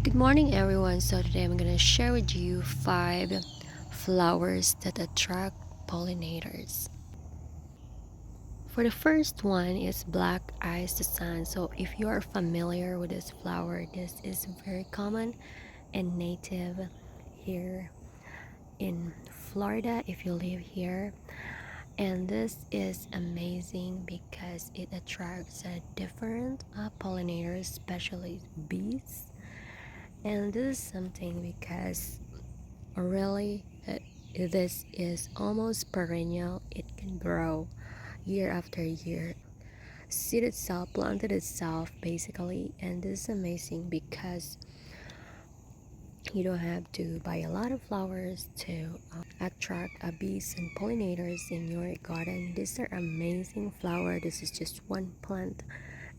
Good morning, everyone. So, today I'm going to share with you 5 flowers that attract pollinators. For the first one is black eyes sun. So, if you are familiar with this flower, this is very common and native here in Florida if you live here. And this is amazing because it attracts different pollinators, especially bees. And this is something because really, this is almost perennial. It can grow year after year. Seed itself, planted itself, basically, and this is amazing because you don't have to buy a lot of flowers to attract bees and pollinators in your garden. These are amazing flower. This is just one plant,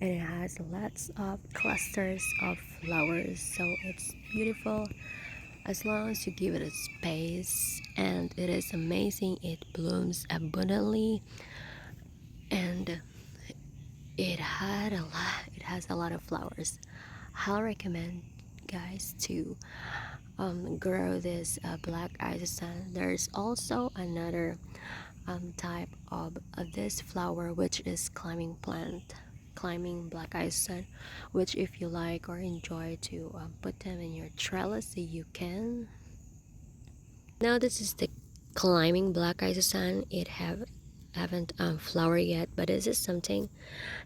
and it has lots of clusters of flowers, so it's beautiful as long as you give it a space. And it is amazing, it blooms abundantly, and it has a lot of flowers. I'll recommend guys to grow this black sun. There's also another type of this flower, which is climbing black sun, which if you like or enjoy to put them in your trellis, you can. Now this is the climbing black sun. It haven't flowered yet, but this is something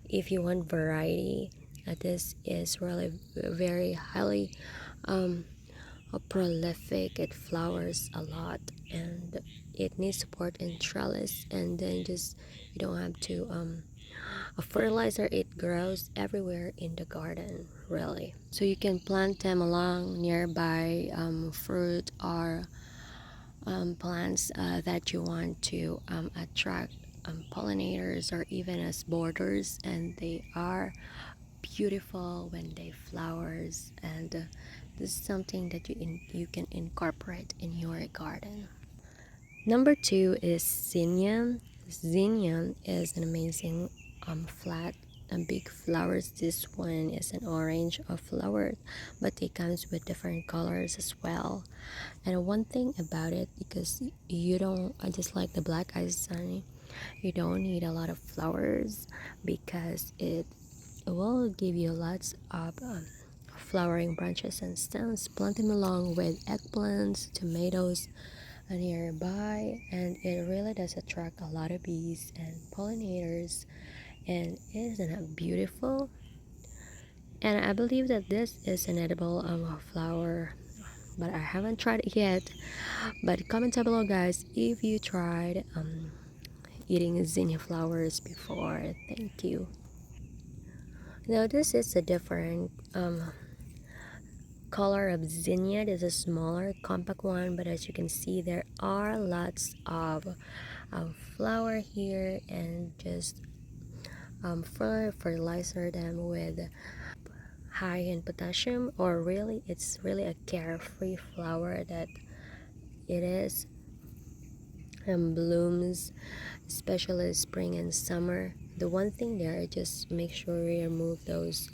if you want variety. This is really very highly um, prolific. It flowers a lot, and it needs support in trellis. And then just you don't have to a fertilizer. It grows everywhere in the garden, really. So you can plant them along nearby fruit or plants that you want to attract pollinators or even as borders, and they are beautiful when they flowers. And this is something that you can incorporate in your garden. Number two is zinnium. Zinnium is an amazing flat and big flowers. This one is an orange of flowers, but it comes with different colors as well. And one thing about it, because you don't, I just like the black eyes sunny, you don't need a lot of flowers because it will give you lots of flowering branches and stems. Plant them along with eggplants, tomatoes nearby, and it really does attract a lot of bees and pollinators. And isn't it beautiful? And I believe that this is an edible flower, but I haven't tried it yet. But comment down below, guys, if you tried eating zinnia flowers before. Thank you. Now this is a different color of zinnia. This is a smaller compact one, but as you can see there are lots of flower here, and just fertilizer them with high in potassium, or really it's really a carefree flower that it is, and blooms especially spring and summer. The one thing there, just make sure you remove those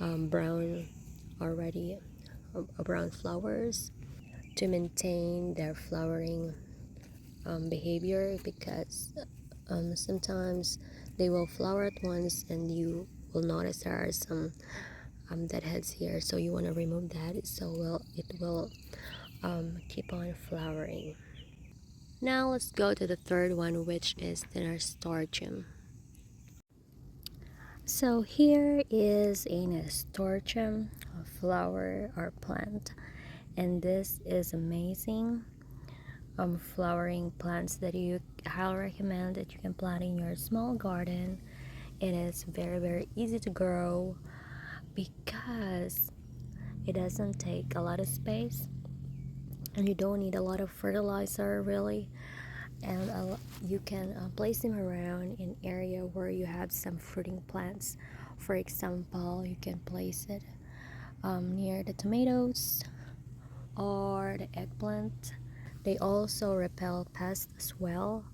brown already brown flowers to maintain their flowering behavior, because sometimes they will flower at once and you will notice there are some dead heads here, so you want to remove that so it will keep on flowering. Now let's go to the third one, which is the nasturtium. So here is a nasturtium, a flower or plant, and this is amazing flowering plants that you highly recommend that you can plant in your small garden. It is very easy to grow because it doesn't take a lot of space, and you don't need a lot of fertilizer really. And you can place them around in area where you have some fruiting plants. For example, you can place it near the tomatoes or the eggplant. They also repel pests as well,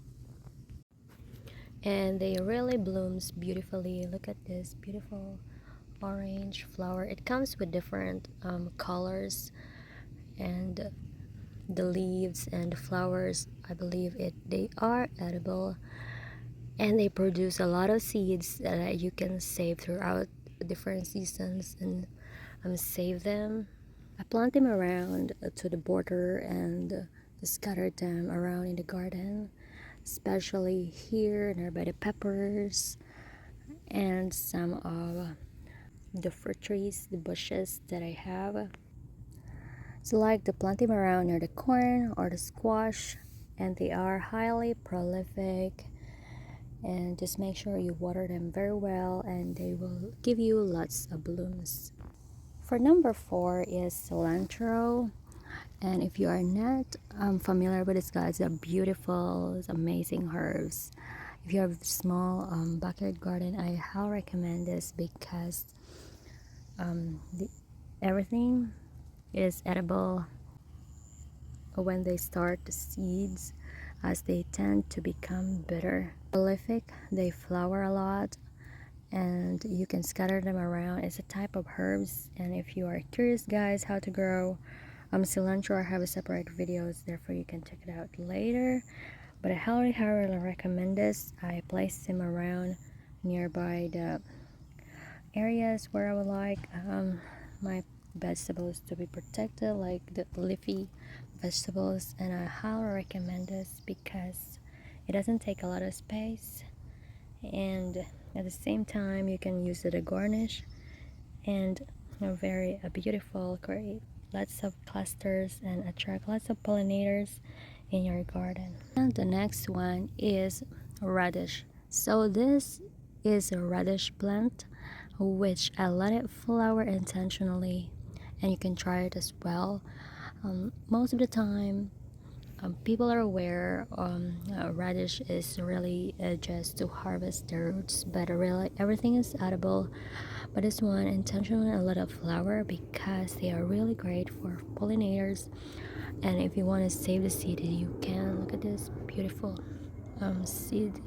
and they really blooms beautifully. Look at this beautiful orange flower. It comes with different colors, and the leaves and the flowers, I believe they are edible, and they produce a lot of seeds that you can save throughout different seasons and save them. I plant them around to the border and scattered them around in the garden, especially here nearby the peppers and some of the fruit trees, the bushes that I have. So like to plant them around near the corn or the squash, and they are highly prolific, and just make sure you water them very well and they will give you lots of blooms. For number 4 is cilantro. And if you are not familiar with this, guys, they're beautiful, amazing herbs. If you have a small backyard garden, I highly recommend this because everything is edible when they start the seeds, as they tend to become bitter. Prolific, they flower a lot, and you can scatter them around. It's a type of herbs, and if you are curious, guys, how to grow cilantro, I have a separate videos, therefore you can check it out later. But I highly recommend this. I place them around nearby the areas where I would like my vegetables to be protected, like the leafy vegetables, and I highly recommend this because it doesn't take a lot of space, and at the same time you can use it to garnish, and very beautiful, create lots of clusters and attract lots of pollinators in your garden. And the next one is radish. So this is a radish plant which I let it flower intentionally, and you can try it as well. Most of the time people are aware radish is really just to harvest the roots, but really everything is edible. But this one intentionally a little flower because they are really great for pollinators, and if you want to save the seed you can. Look at this beautiful seed.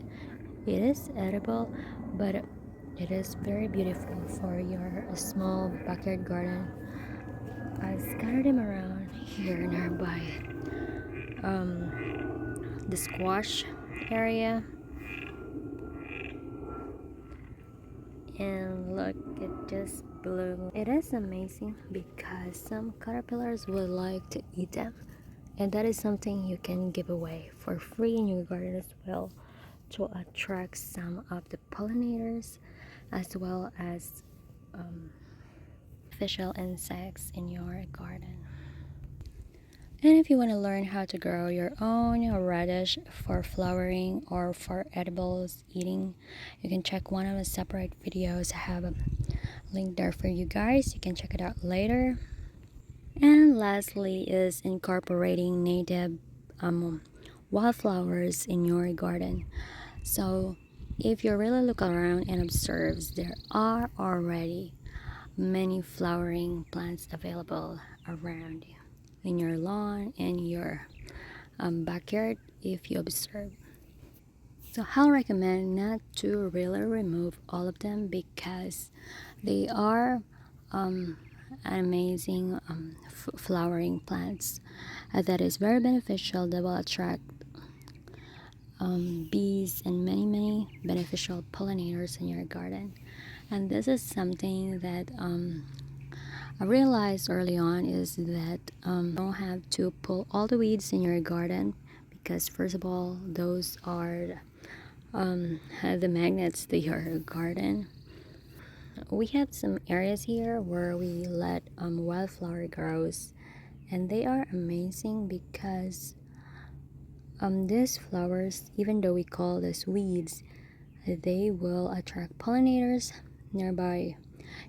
It is edible, but it is very beautiful for your small backyard garden. I scattered them around here nearby the squash area, and look, it just blew. It is amazing because some caterpillars would like to eat them, and that is something you can give away for free in your garden as well, to attract some of the pollinators as well as official insects in your garden. And if you want to learn how to grow your own radish for flowering or for edibles eating, you can check one of the separate videos. I have a link there for you guys. You can check it out later. And lastly is incorporating native wildflowers in your garden. So if you really look around and observe, there are already many flowering plants available around you in your lawn and your backyard if you observe. So I'll recommend not to really remove all of them because they are amazing flowering plants that is very beneficial, that will attract bees and many beneficial pollinators in your garden. And this is something that I realized early on, is that you don't have to pull all the weeds in your garden, because first of all those are the magnets to your garden. We have some areas here where we let wildflower grows, and they are amazing because these flowers, even though we call this weeds, they will attract pollinators nearby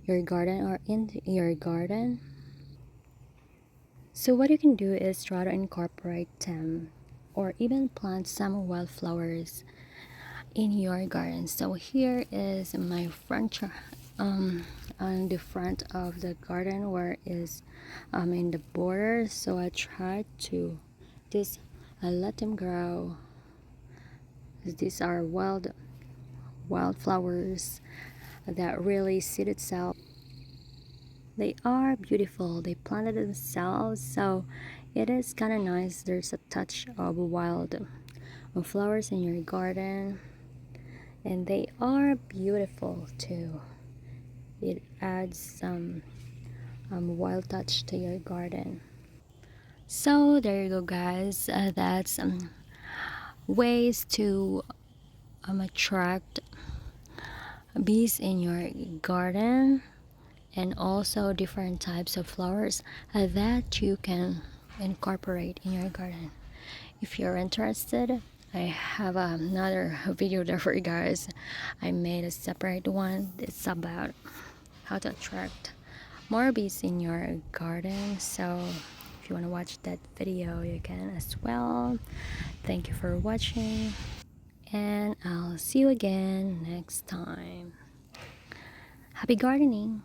your garden or in your garden. So what you can do is try to incorporate them or even plant some wildflowers in your garden. So here is my on the front of the garden where is in the border. So I tried to just let them grow. These are wildflowers that really seed itself. They are beautiful. They planted themselves, so it is kind of nice. There's a touch of wild flowers in your garden, and they are beautiful too. It adds some wild touch to your garden. So there you go, guys. That's ways to attract bees in your garden, and also different types of flowers that you can incorporate in your garden. If you're interested, I have another video there for you guys. I made a separate one. It's about how to attract more bees in your garden. So if you want to watch that video, you can as well. Thank you for watching, and I'll see you again next time. Happy gardening!